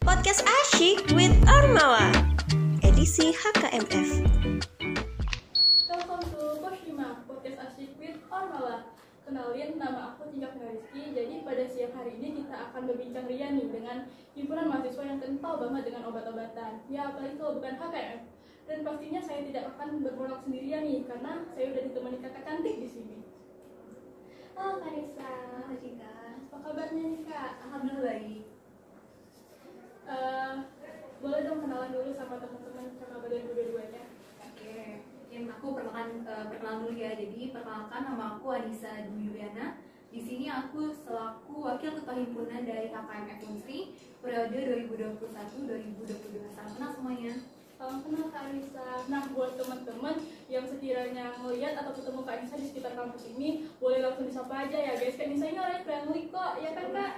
Podcast Asyik with Ormawa, edisi HKMF. Welcome to Poshima, Podcast Asyik with Ormawa. Kenalin, nama aku Tika Rizky. Jadi pada siang hari ini kita akan berbincang ria nih dengan himpunan mahasiswa yang kental banget dengan obat-obatan. Ya apalagi kalau bukan HKMF. Dan pastinya saya tidak akan bermonolog sendirian nih, karena saya udah ditemani kakak cantik di sini. Halo Karisa. Halo Cika. Apa kabarnya nih kak? Alhamdulillah baik. Boleh dong kenalan dulu sama teman-teman kakak badan dua-duanya. Oke, mungkin aku perkenalan dulu ya. Jadi perkenalkan, nama aku Anissa Dwi Yuliana. Di sini aku selaku wakil ketua himpunan dari HKMF Unsri periode 2021-2022. Salam kenal semuanya. Salam kenal Kak Anissa. Nah, buat teman-teman yang sekiranya ngeliat atau ketemu Kak Anissa di sekitar kampus ini, boleh langsung disapa aja ya guys. Kak Anissa ini orangnya friendly kok, ya kan Kak?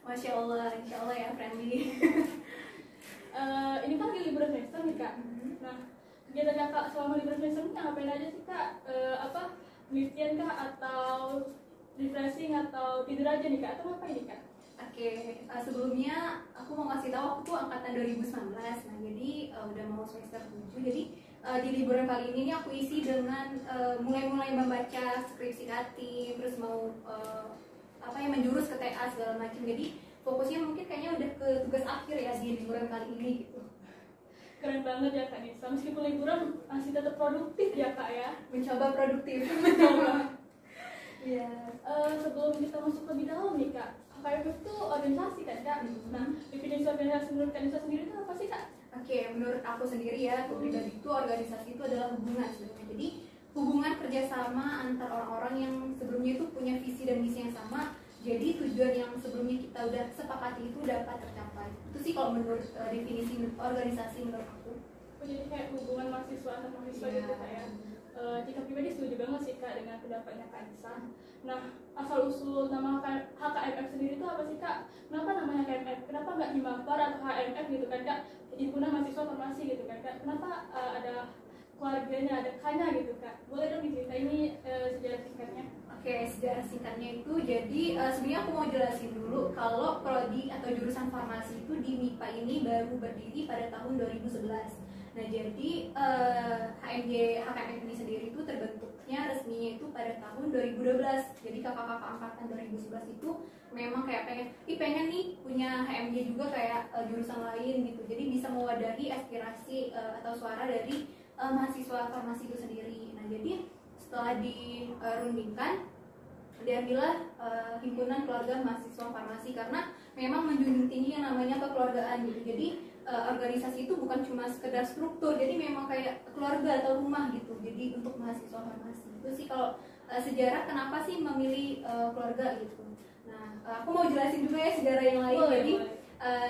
Masya Allah, insya Allah ya friendly. Ini kan lagi liburan semester nih Kak. Nah, kegiatan Kakak selama liburan semester ini ngapain aja sih Kak? Penelitian Kak atau refreshing atau tidur aja nih Kak? Atau ngapain nih Kak? Oke, sebelumnya aku mau kasih tahu aku tuh angkatan 2019. Nah, jadi udah mau semester 7. Jadi di liburan kali ini nih aku isi dengan mulai membaca skripsi Kati, terus mau menjurus ke TA segala macam. Jadi fokusnya mungkin kayaknya udah ke tugas akhir ya di liburan kali ini gitu. Keren banget ya Kak Nisa, meskipun liburan masih tetap produktif ya Kak ya. Mencoba produktif. Iya. Sebelum kita masuk lebih dalam nih Kak, HKMF itu organisasi kan Kak? Nah, definisi organisasi menurut Kak Nisa sendiri itu apa sih Kak? Oke, menurut aku sendiri ya, aku pribadi itu organisasi itu adalah hubungan sebenarnya. Jadi hubungan kerjasama antar orang-orang yang sebelumnya itu punya visi dan misi yang sama. Jadi tujuan yang sebelumnya kita udah sepakati itu dapat tercapai. Itu sih kalau menurut definisi organisasi menurut aku. Jadi kayak hubungan mahasiswa antar mahasiswa gitu Kak ya. Jika pribadi setuju banget sih Kak dengan pendapatnya Kak Nisa. Nah, asal usul nama HKMF sendiri itu apa sih Kak? Kenapa namanya HKMF? Kenapa nggak Himapar atau HMF gitu kan Kak? Himpunan Mahasiswa Farmasi gitu kan Kak? Kenapa ada keluarganya, ada K-nya gitu Kak? Boleh dong diceritain ini sejarah singkatnya? Oke, sejarah singkatnya itu jadi sebenarnya aku mau jelasin dulu kalau prodi atau jurusan farmasi itu di MIPA ini baru berdiri pada tahun 2011. Nah, jadi HKMF ini sendiri itu terbentuknya resminya itu pada tahun 2012. Jadi kakak-kakak angkatan 2011 itu memang kayak pengen nih punya HMJ juga kayak jurusan lain gitu. Jadi bisa mewadahi aspirasi atau suara dari mahasiswa farmasi itu sendiri. Nah, jadi setelah dirundingkan diambillah himpunan keluarga mahasiswa farmasi karena memang menjunjung tinggi yang namanya kekeluargaan gitu. Jadi organisasi itu bukan cuma sekedar struktur, jadi memang kayak keluarga atau rumah gitu. Jadi untuk mahasiswa farmasi itu sih kalau sejarah kenapa sih memilih keluarga gitu. Nah, aku mau jelasin juga ya sejarah yang lain. Boleh, Jadi boleh.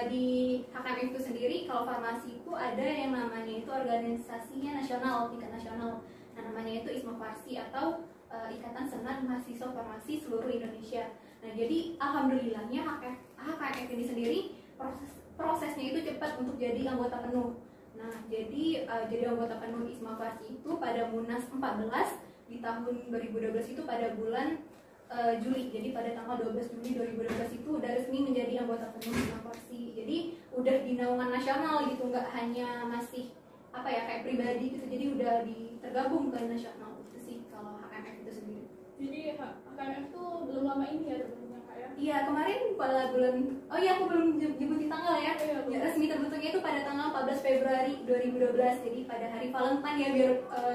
Di HKMF itu sendiri kalau farmasi itu ada yang namanya itu organisasinya nasional, tingkat nasional. Nah, namanya itu ISMA Farsi atau Ikatan Senat Mahasiswa Farmasi seluruh Indonesia. Nah, jadi alhamdulillahnya HKMF ini sendiri prosesnya itu cepat untuk jadi anggota penuh. Nah, jadi anggota penuh ISMA Farsi itu pada Munas 14 di tahun 2012 itu pada bulan Juli. Jadi pada tanggal 12 Juli 2012 itu udah resmi menjadi anggota penuh ISMA Farsi. Jadi udah di naungan nasional gitu, nggak hanya masih kayak pribadi gitu. Jadi udah tergabung ke nasional itu sih kalau HKMF itu sendiri. Jadi HKMF itu belum lama ini ya terbentuknya Kak ya? Iya, kemarin pada bulan aku belum nyebutin tanggal ya. Iya, Ya, resmi terbentuknya itu pada tanggal 14 Februari 2012. Jadi pada hari Valentine ya biar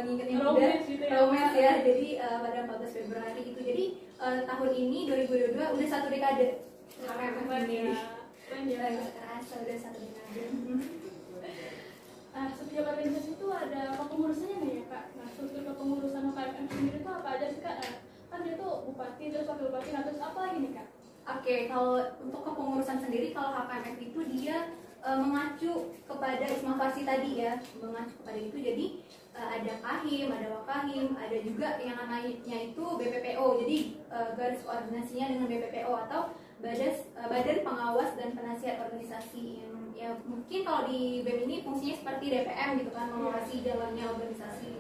ngingetnya muda. Romance gitu ya. Romance ya. Jadi pada 14 Februari itu. Jadi tahun ini 2022 udah 1 dekade. HKMF ini. Keren ya. Nggak kerasa udah 1 dekade. Setiap organisasi itu ada kepengurusannya nih ya Kak. Nah, struktur kepengurusan HKMF sendiri itu apa aja sih Kak? Kan dia tuh bupati, terus wakil bupati, nah terus apa lagi nih Kak? Oke, kalau untuk kepengurusan sendiri kalau HKMF itu dia mengacu kepada ISMA Farsi tadi ya, mengacu kepada itu. Jadi ada Kahim, ada Wakahim, ada juga yang namanya itu BPPO. Jadi garis koordinasinya dengan BPPO atau Badan Pengawas dan Penasihat Organisasi yang ya mungkin kalau di BEM ini fungsinya seperti DPM gitu kan, mengawasi jalannya organisasi.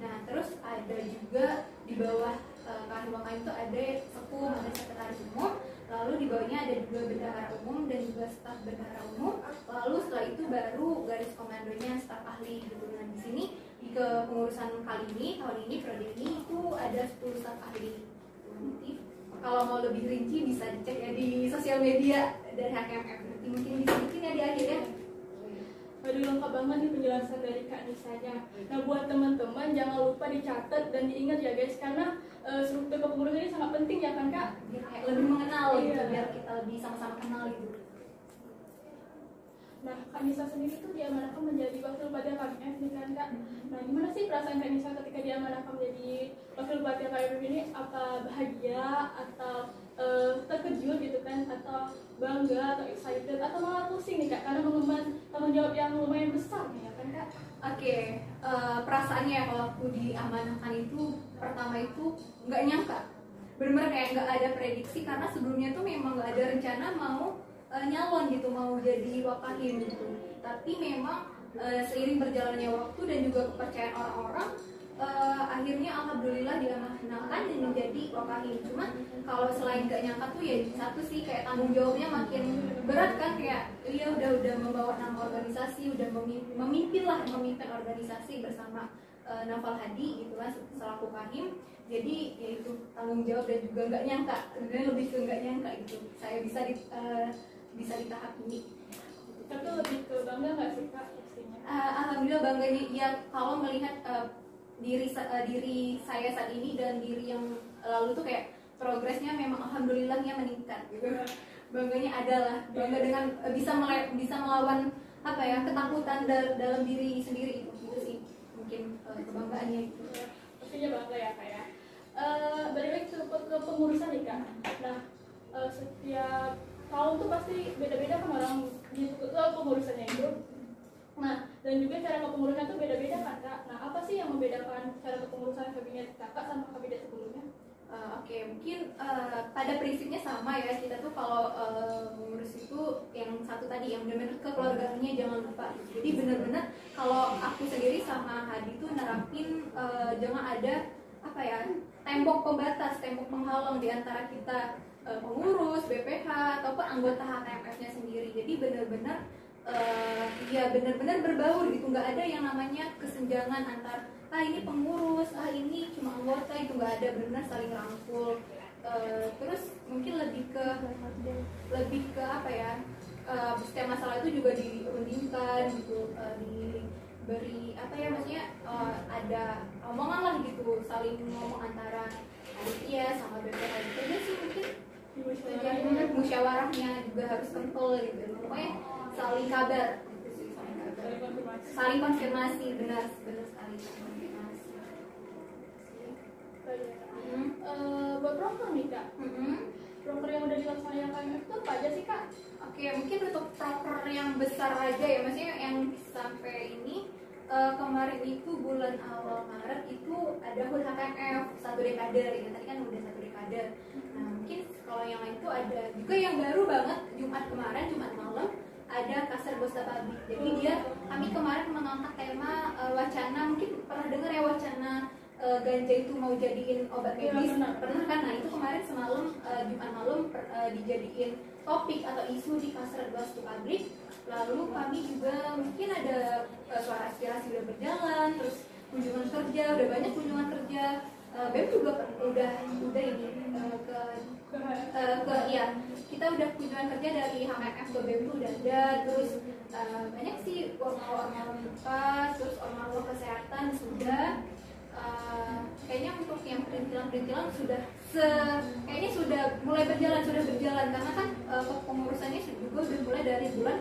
Nah, terus ada juga di bawah Kahim Wakahim itu ada sekum, ada sekretaris umum, lalu di bawahnya ada juga bendahara umum dan juga staf bendahara umum, lalu komandonya staf ahli gitu. Nah di sini di kepengurusan kali ini tahun ini periode ini itu ada 10 staf ahli. Nanti kalau mau lebih rinci bisa dicek ya di sosial media dari HKMF. Nanti mungkin disebutin ya di akhir ya. Aduh, lengkap banget nih penjelasan dari Kak Nisanya. Nah, buat teman-teman jangan lupa dicatat dan diingat ya guys, karena struktur kepengurusan ini sangat penting ya kan Kak? Biar kayak lebih mengenal gitu, Iya. biar kita lebih sama-sama kenal gitu. Nah, Kak Nisa sendiri tuh diamanahkan menjadi wakil bupati KMF nih kan Kak. Nah, gimana sih perasaan Kak Nisa ketika diamanahkan menjadi wakil bupati KMF ini? Apa bahagia atau terkejut gitu kan? Atau bangga atau excited atau malah pusing nih Kak? Karena mengemban tanggung jawab yang lumayan besar nih ya kan Kak? Oke, perasaannya kalau aku diamanahkan itu pertama itu nggak nyangka, bener-bener kayak nggak ada prediksi karena sebelumnya tuh memang nggak ada rencana mau nyalon gitu, mau jadi wakalim gitu. Tapi memang seiring berjalannya waktu dan juga kepercayaan orang-orang, akhirnya alhamdulillah diamanahkan dan menjadi wakalim. Cuma kalau selain gak nyangka tuh ya satu sih kayak tanggung jawabnya makin berat kan, kayak iya udah membawa nama organisasi, udah memimpin organisasi bersama Naufal Hadi gitu lah selaku kahim. Jadi ya itu tanggung jawab dan juga nggak nyangka, sebenarnya lebih ke nggak nyangka gitu saya bisa di tahap ini. Tapi lebih ke bangga nggak sih Kak pastinya? Alhamdulillah bangganya ya kalau melihat diri saya saat ini dan diri yang lalu tuh kayak progresnya memang alhamdulillahnya meningkat gitu. Bangganya adalah bangga dengan bisa melawan apa ya ketakutan dalam diri sendiri itu sih mungkin kebanggaannya itu. Pastinya bangga ya Kak ya. Balik lagi ke pengurusan nih Kak. Nah, setiap tahun tuh pasti beda-beda kan orang di pengurusannya itu. Nah, dan juga cara kepengurusan tuh beda-beda kan Kak. Nah, apa sih yang membedakan cara kepengurusan kabinet Kakak sama kabinet sebelumnya? Oke, mungkin pada prinsipnya sama ya, kita tuh kalau mengurus itu yang satu tadi yang benar-benar kekeluargaannya jangan lupa. Jadi benar-benar kalau aku sendiri sama Hadi tuh nerapin jangan ada apa ya tembok pembatas, tembok penghalang di antara kita pengurus, BPH ataupun anggota HKMF-nya sendiri. Jadi benar-benar ya benar-benar berbaur gitu, nggak ada yang namanya kesenjangan antar ini pengurus, ini cuma anggota, itu nggak ada, benar-benar saling rangkul. Terus mungkin lebih ke apa ya, setiap masalah itu juga dirundingkan gitu, diberi apa ya maksudnya ada omongan lah gitu, saling ngomong antara panitia sama BPH gitu aja sih mungkin. Jadi musyawarahnya juga harus kental gitu, pokoknya saling kabar gitu sih, saling konfirmasi, benar sekali. Buat proker nih Kak, proker yang udah dilaksanakan KMF itu apa aja sih Kak? Oke, mungkin untuk proker yang besar aja ya, maksudnya yang sampai ini kemarin itu bulan awal Maret itu ada HUT HKMF 1 dekade, ya tadi kan udah 1 dekade. Nah mungkin kalau yang lain itu ada juga yang baru banget Jumat malam ada Kasar Bosta Pabrik. Jadi kami kemarin mengangkat tema wacana, mungkin pernah dengar ya wacana ganja itu mau jadiin obat medis, pernah kan? Nah itu kemarin semalam Jumat malam dijadiin topik atau isu di Kasar Bosta Pabrik. Lalu kami juga mungkin ada suara aspirasi udah berjalan, terus kunjungan kerja, udah banyak kunjungan kerja. BEM juga udah ini ya kita udah kunjungan kerja dari HKMF ke BEM itu udah ada, terus banyak sih ormawa bekas, terus ormawa kesehatan sudah. Kayaknya untuk yang perintilan kayaknya sudah mulai berjalan karena kan pengurusannya juga udah mulai dari bulan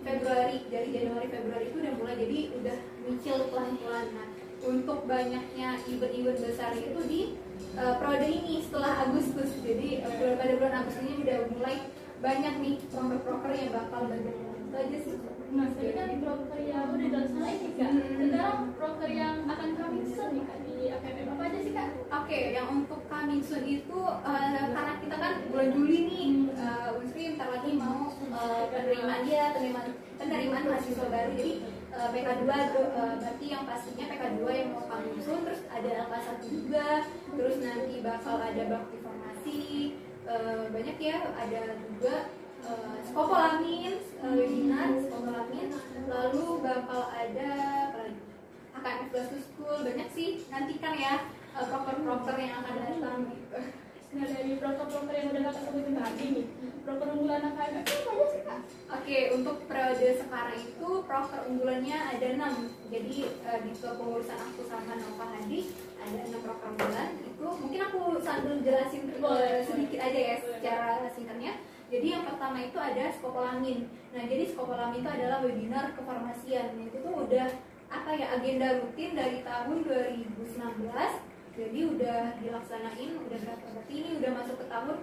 Februari, dari Januari Februari itu udah mulai, jadi udah nyicil pelan-pelan. Nah untuk banyaknya event-event besar itu di periode ini setelah Agustus, jadi pada bulan Agustus ini udah mulai banyak nih proker-proker yang bakal berjalan. Itu aja sih. Nah, tadi kan proker yang udah dilaksanain nih Kak. Sekarang proker yang akan kami sun nih Kak di AKMF apa aja sih Kak? Oke, yang untuk coming soon itu karena kita kan bulan Juli nih, Unsri ntar lagi mau penerimaan mahasiswa baru. Jadi PK2 berarti yang pastinya PK2 yang mau coming soon, terus ada LK1 juga, terus nanti bakal ada bakti formasi, banyak ya, ada juga skopolamin, webinar skopolamin, lalu bakal Back to School, banyak sih, nantikan ya proker-proker yang akan datang gitu. Nah, dari proker-proker yang udah kakak sebutin tadi nih, proker unggulan HKMF itu apa aja sih kak? Oke, untuk periode sekarang itu proker unggulannya ada 6. Jadi di kepengurusan aku sama Nova Hadi ada 6 proker unggulan. Itu mungkin aku sambil jelasin sedikit aja ya secara singkatnya. Jadi yang pertama itu ada Skopolamin. Nah, jadi Skopolamin itu adalah webinar kefarmasian. Itu tuh udah apa ya, agenda rutin dari tahun 2019. Jadi udah dilaksanain, udah berarti ini udah masuk ke tahun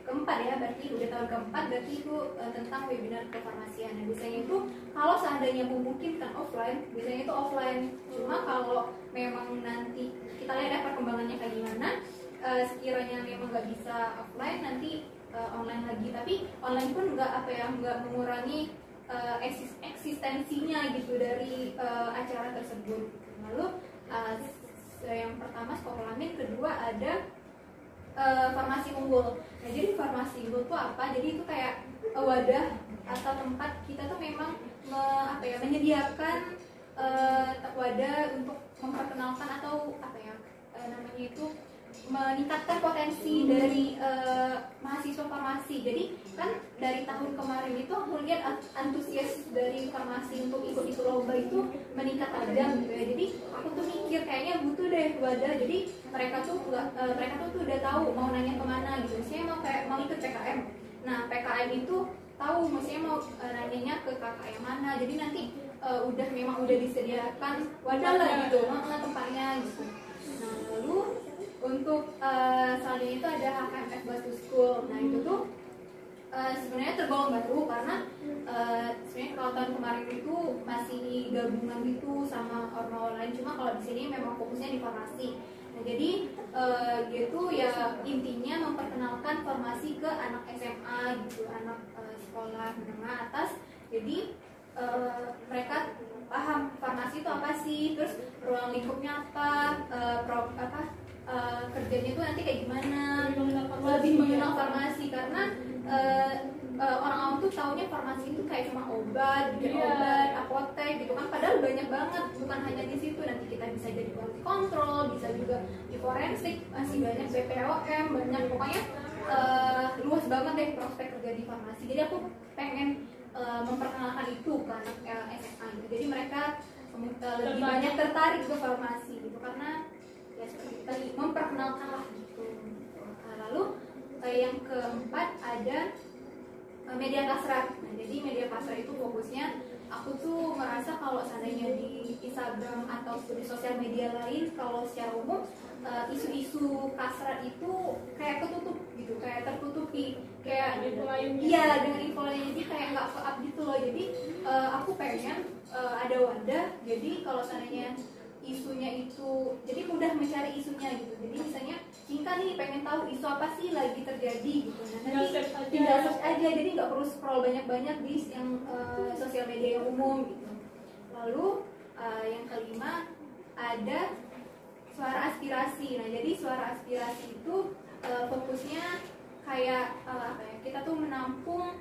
keempat ya, berarti udah tahun keempat, berarti itu tentang webinar kefarmasian. Nah, biasanya itu kalau seandainya memungkinkan offline, biasanya itu offline. Cuma kalau memang nanti kita lihat ya perkembangannya kayak gimana, sekiranya memang nggak bisa offline, nanti online lagi. Tapi online pun nggak apa ya, nggak mengurangi eksistensinya gitu dari acara tersebut. Lalu yang pertama Skopolamin, kedua ada farmasi unggul. Nah, jadi farmasi unggul itu apa? Jadi itu kayak wadah atau tempat kita tuh memang menyediakan wadah untuk memperkenalkan atau apa ya namanya itu meningkatkan potensi dari mahasiswa farmasi. Jadi kan dari tahun kemarin itu aku lihat antusias dari farmasi untuk ikut lomba itu meningkat tajam gitu ya. Jadi aku tuh mikir kayaknya butuh deh wadah. Jadi mereka tuh udah tahu mau nanya kemana gitu. Saya mau ikut PKM. Nah, PKM itu tahu maksudnya mau nanyanya ke kakak yang mana. Jadi nanti memang udah disediakan wadah lah gitu, tempatnya gitu. Nah, lalu untuk selanjutnya itu ada HKMF Back to School. Nah, itu tuh sebenarnya tergolong baru karena sebenarnya kalau tahun kemarin itu masih gabungan gitu sama orma lain. Cuma kalau di sini memang fokusnya di farmasi. Nah, jadi gitu ya, intinya memperkenalkan farmasi ke anak SMA gitu, anak sekolah menengah atas. Jadi mereka paham farmasi itu apa sih, terus ruang lingkupnya apa, kerjanya itu nanti kayak gimana, lebih mengenal farmasi karena orang awam tuh taunya farmasi itu kayak cuma obat, obat, apotek gitu kan, padahal banyak banget, bukan hanya di situ. Nanti kita bisa jadi quality control, bisa juga di forensik, masih banyak BPOM, banyak, pokoknya luas banget deh prospek kerja di farmasi. Jadi aku pengen memperkenalkan itu ke anak SMA gitu. Jadi mereka lebih banyak tertarik ke farmasi gitu karena ya seperti tadi memperkenalkan lah gitu. Nah, lalu yang keempat ada media kasrat. Nah, jadi media kasrat itu fokusnya aku tuh merasa kalau seandainya di Instagram atau di sosial media lain, kalau secara umum isu-isu kasrat itu kayak ketutup gitu, kayak tertutupi, kayak iya dengan info lain, jadi kayak nggak ke up gitu loh. Jadi aku pengen ada wadah, jadi kalau seandainya isunya itu jadi mudah mencari isunya gitu. Jadi misalnya Cinta nih pengen tahu isu apa sih lagi terjadi gitu, nah nanti tinggal search aja, jadi nggak perlu scroll banyak-banyak di yang sosial media yang umum gitu. Lalu yang kelima ada suara aspirasi. Nah, jadi suara aspirasi itu fokusnya kayak apa ya, kita tuh menampung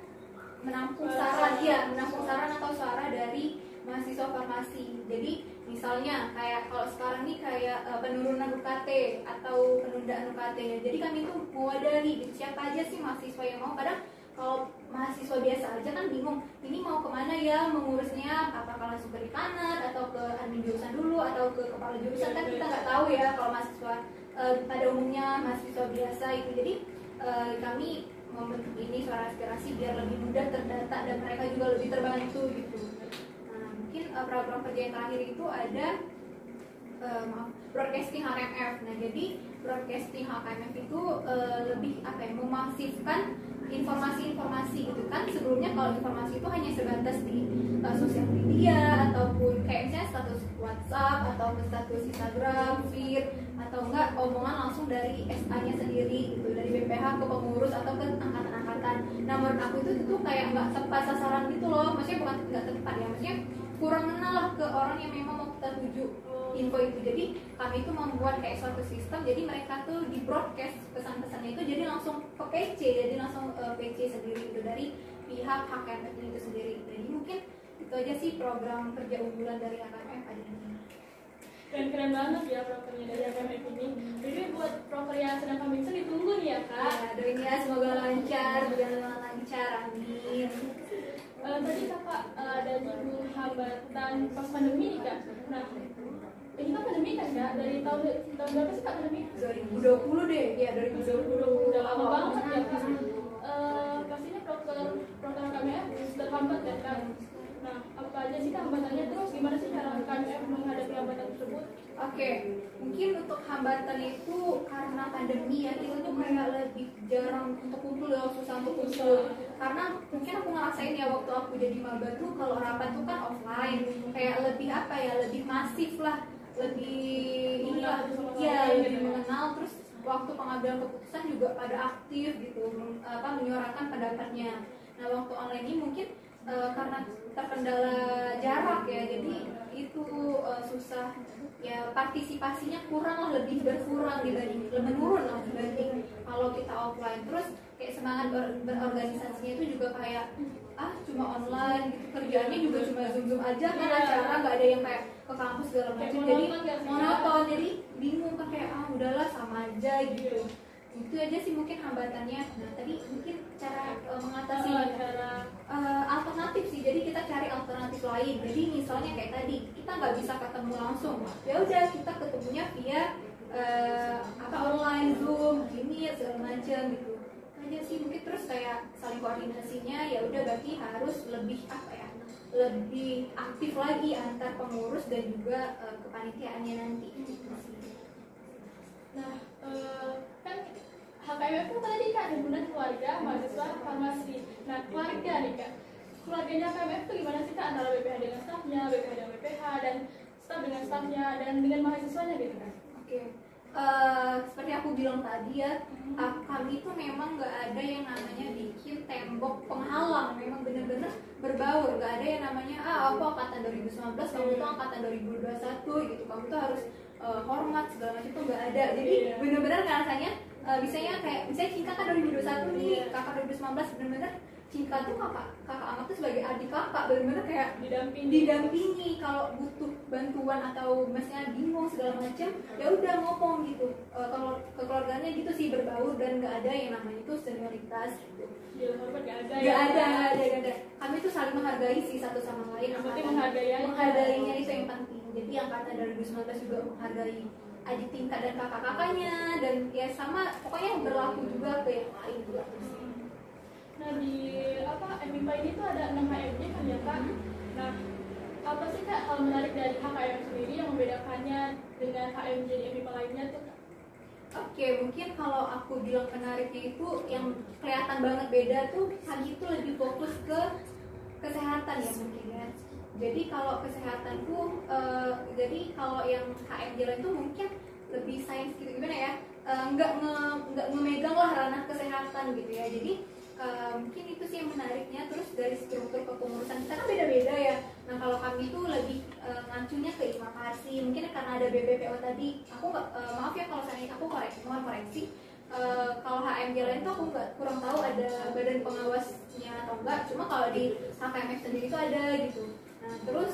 saran ya, menampung saran atau suara dari mahasiswa farmasi. Jadi misalnya kayak kalau sekarang nih kayak penurunan UKT atau penundaan UKT ya. Jadi kami tuh mewadahi siapa aja sih mahasiswa yang mau. Kadang kalau mahasiswa biasa aja kan bingung, ini mau kemana ya mengurusnya, apakah langsung ke dekanat atau ke admin jurusan dulu atau ke kepala jurusan, kan kita nggak tahu ya kalau mahasiswa pada umumnya mahasiswa biasa itu. Jadi kami membentuk ini suara aspirasi biar lebih mudah terdata dan mereka juga lebih terbantu gitu. Nah, mungkin program kerja yang terakhir itu ada broadcasting HKMF. Nah, jadi broadcasting HKMF itu lebih apa ya, memasifkan informasi-informasi gitu kan. Sebelumnya kalau informasi itu hanya sebatas di sosial media ataupun kayak misalnya status WhatsApp atau status Instagram, feed, atau enggak omongan langsung dari SA-nya sendiri gitu, dari BPH ke pengurus atau ke angkatan-angkatan. Nah, menurut aku itu tuh kayak nggak tepat sasaran gitu loh. Maksudnya bukan nggak tepat ya, maksudnya kurang kenal lah ke orang yang memang mau kita tuju info itu. Jadi kami itu membuat kayak suatu sistem, jadi mereka tuh di broadcast pesan-pesannya itu jadi langsung ke PC, jadi langsung PC sendiri itu dari pihak HKMF itu sendiri. Jadi mungkin itu aja sih program kerja unggulan dari HKMF ada ini. Keren-keren banget ya prokernya dari HKMF ini. Jadi buat proker yang sedang kami ditunggu nih ya kak. Ya, doain ya semoga lancar, berjalan lancar, amin. Tadi kakak ada nyinggung hambatan pas pandemi nih kak. Nah, ini kan pandemi kan kak, dari tahun berapa sih kak pandemi? 2020 deh, ya 2020. Udah lama banget ya kak. Pastinya proker KMF terhambat ya kak. Nah, apa aja sih kak hambatannya, terus gimana sih cara KMF menghadapi hambatan tersebut? Oke, mungkin untuk hambatan itu karena pandemi ya, kita tuh kayak lebih jarang untuk kumpul ya, susah untuk kumpul. Karena mungkin aku ngerasain ya waktu aku jadi maba tuh kalau rapat tuh kan offline, kayak lebih apa ya, lebih masif lah, lebih inilah, ya lebih mengenal. Terus waktu pengambilan keputusan juga pada aktif gitu, menyuarakan pendapatnya. Nah waktu online ini mungkin karena terkendala jarak ya, jadi itu susah ya, partisipasinya kurang lah, lebih berkurang dibanding menurun lah dibanding kalau kita offline. Terus kayak semangat berorganisasinya itu juga kayak cuma online gitu, kerjaannya juga cuma zoom aja kan, acara nggak ada yang kayak ke kampus segala macam, jadi monoton, jadi bingung kan, kayak udahlah sama aja gitu. Itu aja sih mungkin hambatannya. Nah tadi mungkin cara mengatasi alternatif sih, jadi kita cari alternatif lain. Jadi misalnya kayak tadi kita nggak bisa ketemu langsung, ya udah kita ketemunya via online, Zoom, Meet segala macam gitu aja sih mungkin. Terus kayak saling koordinasinya ya udah berarti harus lebih lebih aktif lagi antar pengurus dan juga kepanitiaannya nanti. Nah, kan HKMF itu tadi kak himpunan keluarga mahasiswa farmasi. Nah, keluarga nih kak, keluarganya HKMF itu gimana sih kak, antara BPH dengan stafnya, BPH dengan BPH, dan staf dengan stafnya, dan dengan mahasiswanya gitu kan? Oke. Seperti aku bilang tadi ya, kami itu memang nggak ada yang namanya bikin tembok penghalang, memang benar-benar berbaur, nggak ada yang namanya aku angkatan 2019, kamu itu angkatan 2021 gitu, kamu tuh harus hormat segala macam, itu nggak ada. Jadi benar-benar rasanya misalnya Cinta kan 2021 nih, kakak 2019, benar-benar Cinta tuh kakak Amat tuh sebagai adik kakak, benar-benar kayak didampingi kalau butuh bantuan atau misalnya bingung segala macam, ya udah ngomong gitu. Kalau ke keluarganya gitu sih, berbaur dan nggak ada yang namanya itu senioritas gitu. Nggak ada. Kami tuh saling menghargai sih satu sama lain. Menghargainya itu yang penting. Jadi angkatan 2019 juga menghargai adik tingkat dan kakak-kakaknya, dan ya sama pokoknya berlaku juga ke yang lain juga. Nah di MIPA ini tuh ada 6 HMJ kan ya kak. Nah apa sih kak hal menarik dari HKMF sendiri yang membedakannya dengan HMJ di MIPA lainnya tuh kak? Oke, mungkin kalau aku bilang menariknya itu yang kelihatan banget beda tuh, kami itu lebih fokus ke kesehatan ya mungkin ya. Jadi kalau kesehatanku, jadi kalau yang HMJ lain tuh mungkin lebih sains gitu, gimana ya, nggak ngemegang lah ranah kesehatan gitu ya. Jadi mungkin itu sih yang menariknya. Terus dari struktur kepengurusan kita kan beda-beda ya. Nah kalau kami tuh lebih ngancunya ke ISMA Farsi, mungkin karena ada BPPO tadi. Aku nggak, maaf ya kalau saya aku mohon koreksi. Kalau HMJ lain tuh aku kurang tahu ada badan pengawasnya atau enggak. Cuma kalau di HKMF sendiri itu ada gitu. Nah terus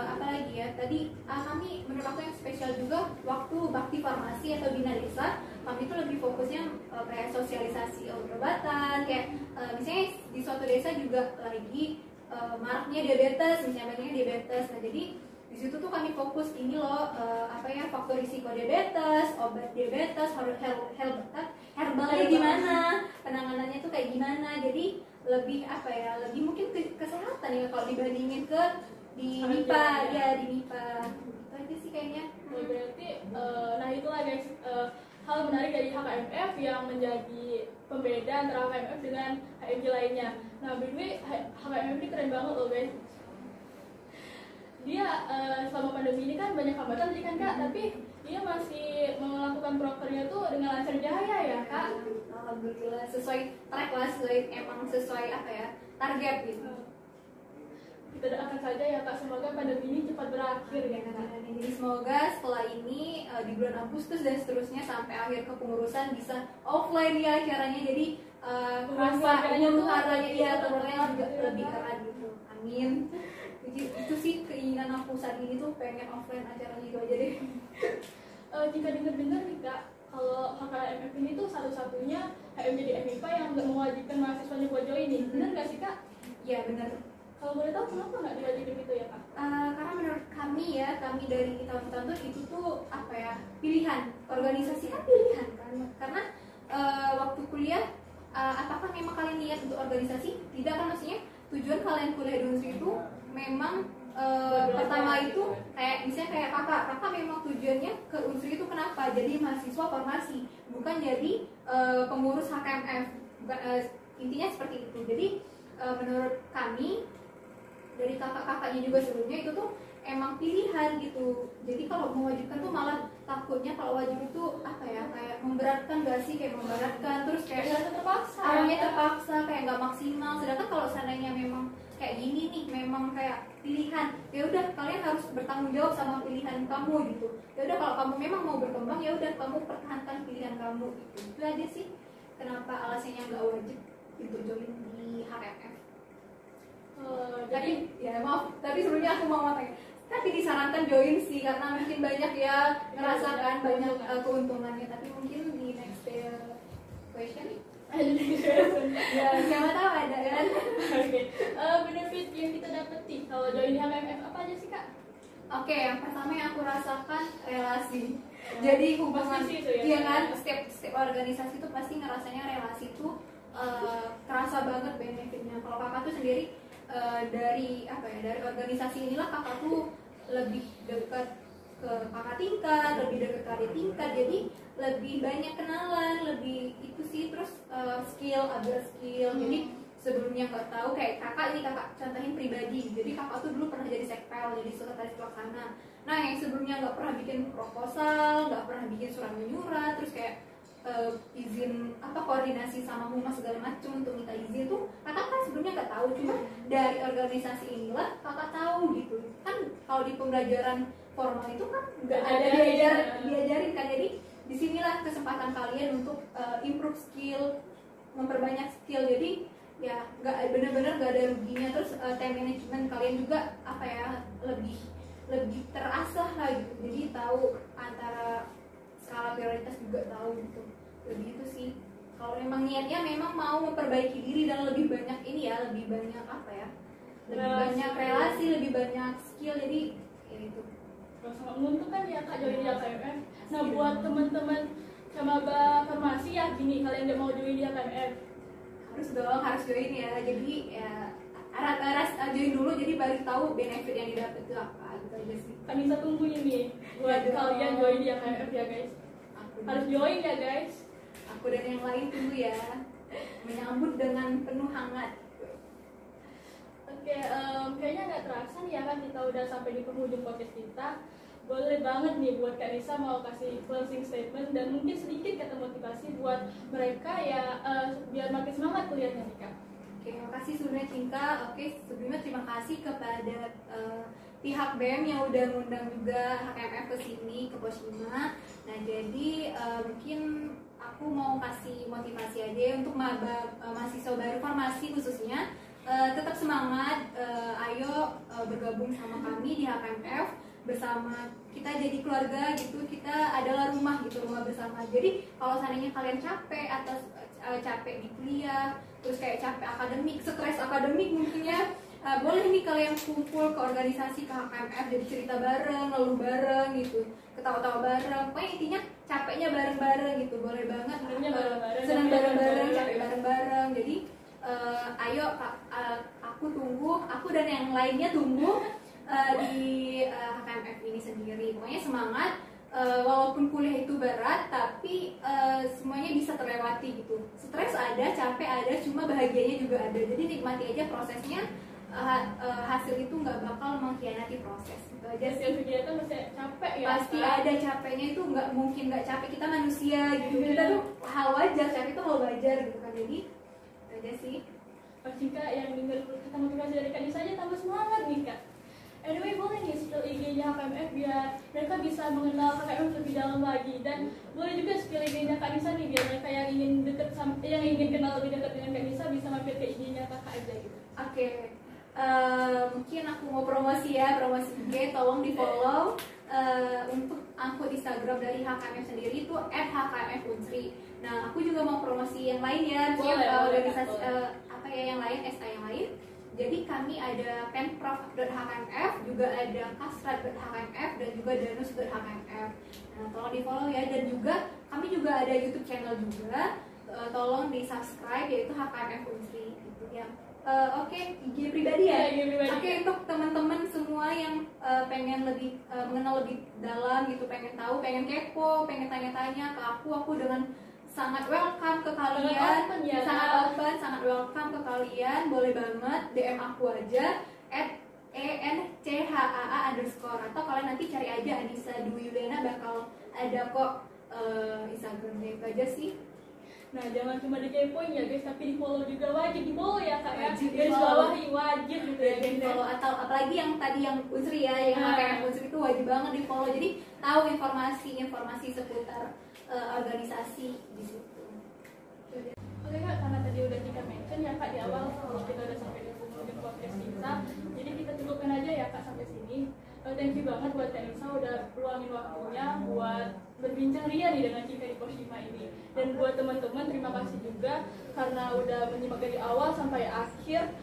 apa lagi ya, tadi kami menurut aku yang spesial juga waktu bakti farmasi atau bina desa, kami itu lebih fokusnya kayak sosialisasi obat-obatan, kayak misalnya di suatu desa juga lagi maraknya diabetes, misalnya banyaknya diabetes. Nah jadi di situ tuh kami fokus ini loh, faktor risiko diabetes, obat diabetes, herbalnya gimana, penanganannya tuh kayak gimana. Jadi lebih lebih mungkin ke kesehatan ya kalau dibandingin ke di MIPA ya, di MIPA itu aja sih kayaknya. Berarti nah itulah guys hal menarik dari HKMF yang menjadi pembeda antara HKMF dengan HMJ lainnya. Nah BTW HKMF ini keren banget loh guys. Dia selama pandemi ini kan banyak hambatan tadi kan kak, tapi dia masih melakukan prokernya tuh dengan lancar jaya ya kak. Alhamdulillah sesuai track lah, sesuai target gitu. Kita doakan saja ya kak, semoga pandemi ini cepat berakhir ya kak. Jadi semoga setelah ini di bulan Agustus dan seterusnya sampai akhir kepengurusan bisa offline ya acaranya, jadi keluarganya juga lebih erat gitu. Amin. Jadi itu sih keinginan aku aku saat ini tuh pengen offline acaranya gitu aja deh. Jika dengar-dengar nih Kak, kalau HKMF ini tuh satu-satunya HM jadi FIPA yang nggak mewajibkan mahasiswanya buat join nih, benar nggak sih Kak? Ya benar. Kalau boleh tahu kenapa nggak diwajibin gitu ya Kak? Karena menurut kami ya, kami dari tahun-tahun tuh itu tuh apa ya, pilihan. Organisasi kan pilihan kan. Karena waktu kuliah, apakah memang kalian niat untuk organisasi? Tidak kan, maksudnya tujuan kalian kuliah di Unsri itu memang pertama itu kayak misalnya kayak kakak memang tujuannya ke Unsri itu kenapa? Jadi mahasiswa formasi, bukan jadi pengurus HKMF. Bukan, intinya seperti itu. Jadi menurut kami dari kakak-kakaknya juga sebelumnya itu tuh emang pilihan gitu. Jadi kalau mewajibkan tuh malah takutnya kalau wajib itu apa ya, kayak memberatkan gak sih, kayak memberatkan terus kayak terpaksa. orangnya terpaksa kayak nggak maksimal. Sedangkan kalau seandainya memang kayak gini nih, memang kayak pilihan, ya udah kalian harus bertanggung jawab sama pilihan kamu gitu. Ya udah kalau kamu memang mau berkembang, ya udah kamu pertahankan pilihan kamu gitu. Itu aja sih kenapa alasannya nggak wajib untuk join di HKMF. Tadi ya maaf, tapi sebelumnya aku mau tanya, tapi disarankan join sih karena mungkin banyak ya merasakan banyak keuntungannya. Tapi mungkin di next question ya siapa tahu ada kan. Oke, benefit yang kita dapeti kalau join di HKMF apa aja sih Kak? Oke, yang pertama yang aku rasakan relasi. Jadi hubungan, Pasti itu ya, iya kan, setiap organisasi itu pasti ngerasanya relasi itu kerasa banget benefitnya. Kalau kakak tuh sendiri dari apa ya, dari organisasi inilah kakak tuh lebih dekat ke kakak tingkat, lebih dekat ke adik tingkat, jadi lebih banyak kenalan, lebih itu sih. Terus ada skill. Jadi sebelumnya nggak tahu, kayak kakak ini kakak contohin pribadi. Jadi kakak tuh dulu pernah jadi sekpel, jadi sekretaris pelaksana. Nah yang sebelumnya nggak pernah bikin proposal, nggak pernah bikin surat menyurat, terus kayak izin apa koordinasi sama humas segala macam untuk minta izin tuh kakak kan sebelumnya nggak tahu. Cuma dari organisasi inilah kakak tahu gitu kan. Kalau di pembelajaran formal itu kan nggak ada diajarin kan. Jadi disinilah kesempatan kalian untuk improve skill, memperbanyak skill. Jadi ya nggak benar-benar nggak ada ruginya. Terus time management kalian juga apa ya, lebih terasah lah gitu. Jadi tahu antara skala prioritas juga tahu gitu. Lebih itu sih. Kalau memang niatnya memang mau memperbaiki diri dan lebih banyak ini ya, lebih banyak apa ya, lebih banyak relasi, lebih banyak skill. Jadi ya itu Sangat menguntungkan ya Kak join di HKMF. Nah buat teman-teman maba farmasi ya gini, kalian udah mau join di HKMF harus join ya. Jadi ya harus join dulu, jadi baru tahu benefit yang didapat itu apa gitu aja sih. Kami bisa tunggu ini buat kalian join di HKMF ya guys. Harus join ya guys. Aku dan yang lain tunggu ya, menyambut dengan penuh hangat. Oke, kayaknya nggak terasa nih ya kan kita udah sampai di penghujung podcast kita. Boleh banget nih buat Kak Risa mau kasih closing statement dan mungkin sedikit kata motivasi buat mereka ya biar makin semangat kuliahnya nih Kak. Oke, terima kasih sebelumnya Cinta. Oke, sebelumnya terima kasih kepada pihak BEM yang udah ngundang juga HKMF ke sini, ke Poshima. Nah, jadi mungkin aku mau kasih motivasi aja untuk mahasiswa baru farmasi khususnya. Tetap semangat, ayo bergabung sama kami di HKMF, bersama kita jadi keluarga gitu. Kita adalah rumah gitu, rumah bersama. Jadi kalau seandainya kalian capek atas capek di kuliah, terus kayak capek akademik, stres akademik mungkin ya, boleh nih kalian kumpul ke organisasi, ke HKMF, jadi cerita bareng, ngeluh bareng gitu, ketawa-tawa bareng. Pokoknya intinya capeknya bareng-bareng gitu, boleh banget. Senang bareng-bareng, capek bareng-bareng. Jadi ayo aku tunggu, aku dan yang lainnya tunggu di HKMF ini sendiri. Pokoknya semangat, walaupun kuliah itu berat, tapi semuanya bisa terlewati gitu. Stres ada, capek ada, cuma bahagianya juga ada. Jadi nikmati aja prosesnya, hasil itu nggak bakal mengkhianati proses. Itu aja sih. Hasil kegiatan pasti capek ya. Pasti ada capeknya, itu nggak mungkin nggak capek, kita manusia gitu. Kita tuh hal wajar, capek itu hal wajar gitu kan. Jadi itu aja sih. Pas Cika yang dengar kata motivasi dari Kak Nisa aja tambah semangat nih Kak. Anyway, boleh nih spill IG-nya HKMF biar mereka bisa mengenal HKMF lebih dalam lagi, dan boleh juga spill IG-nya Kak Nisa nih biar mereka yang ingin kenal lebih dekat dengan Kak Nisa bisa mampir ke IG-nya Kakak aja gitu. Oke. Mungkin aku mau promosi promosi IG, tolong di follow. Untuk akun Instagram dari HKMF sendiri itu @HKMF_Unsri. Nah, aku juga mau promosi yang lain ya, organisasi yang lain, SA yang lain. Jadi kami ada penprof.hkmf, juga ada kasrat.hkmf, dan juga danus.hkmf. Nah, tolong di follow ya. Dan juga kami juga ada YouTube channel juga, tolong di subscribe, yaitu HKMF_Unsri gitu ya. Oke, IG pribadi ya. Oke, untuk teman-teman semua yang pengen lebih mengenal lebih dalam gitu, pengen tahu, pengen kepo, pengen tanya-tanya ke aku dengan sangat welcome ke kalian, sangat open, sangat welcome ke kalian. Boleh banget DM aku aja @enchaa_ atau kalian nanti cari aja Anissa Dwi Yuliana, bakal ada kok Instagramnya. Itu aja sih. Nah, jangan cuma dikepoin ya guys, tapi di follow juga, wajib di follow ya kak ya. Garis di-follow. bawahi wajib gitu ya guys. Follow, atau apalagi yang tadi yang Unsri ya, yang HKMF Unsri itu wajib banget di follow. Jadi tahu informasi seputar organisasi di situ. Oke kak, karena tadi udah kita mention ya kak di awal, kalau kita udah sampai di penghujung podcast kita, jadi kita cukupkan aja ya kak sampai sini. Thank you banget buat Teh Nisa udah luangin waktunya buat berbincang ria nih dengan kita di Poshima ini. Dan buat teman-teman terima kasih juga karena udah menyimak dari awal sampai akhir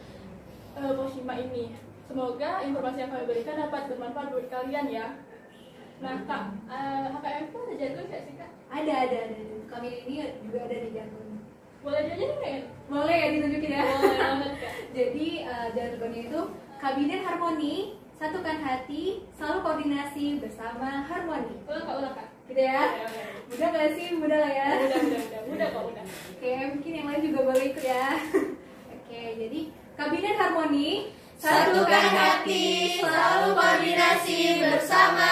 Poshima ini. Semoga informasi yang kami berikan dapat bermanfaat buat kalian ya. Nah kak, HKM itu ada jargon nggak sih kak? Ada. Kami ini juga ada di jargon. Boleh diajarin nggak ya? Boleh ya, ditunjukin ya. Boleh banget kak. Jadi jargonnya itu Kabinet Harmoni, satukan hati, selalu koordinasi bersama harmoni. Ulang kak. Gitu ya. Oke. Mudah gak sih? Mudah lah ya. Mudah kok, udah. Oke, mungkin yang lain juga boleh ikut ya. Oke, jadi Kabinet Harmoni, Satukan hati, selalu koordinasi bersama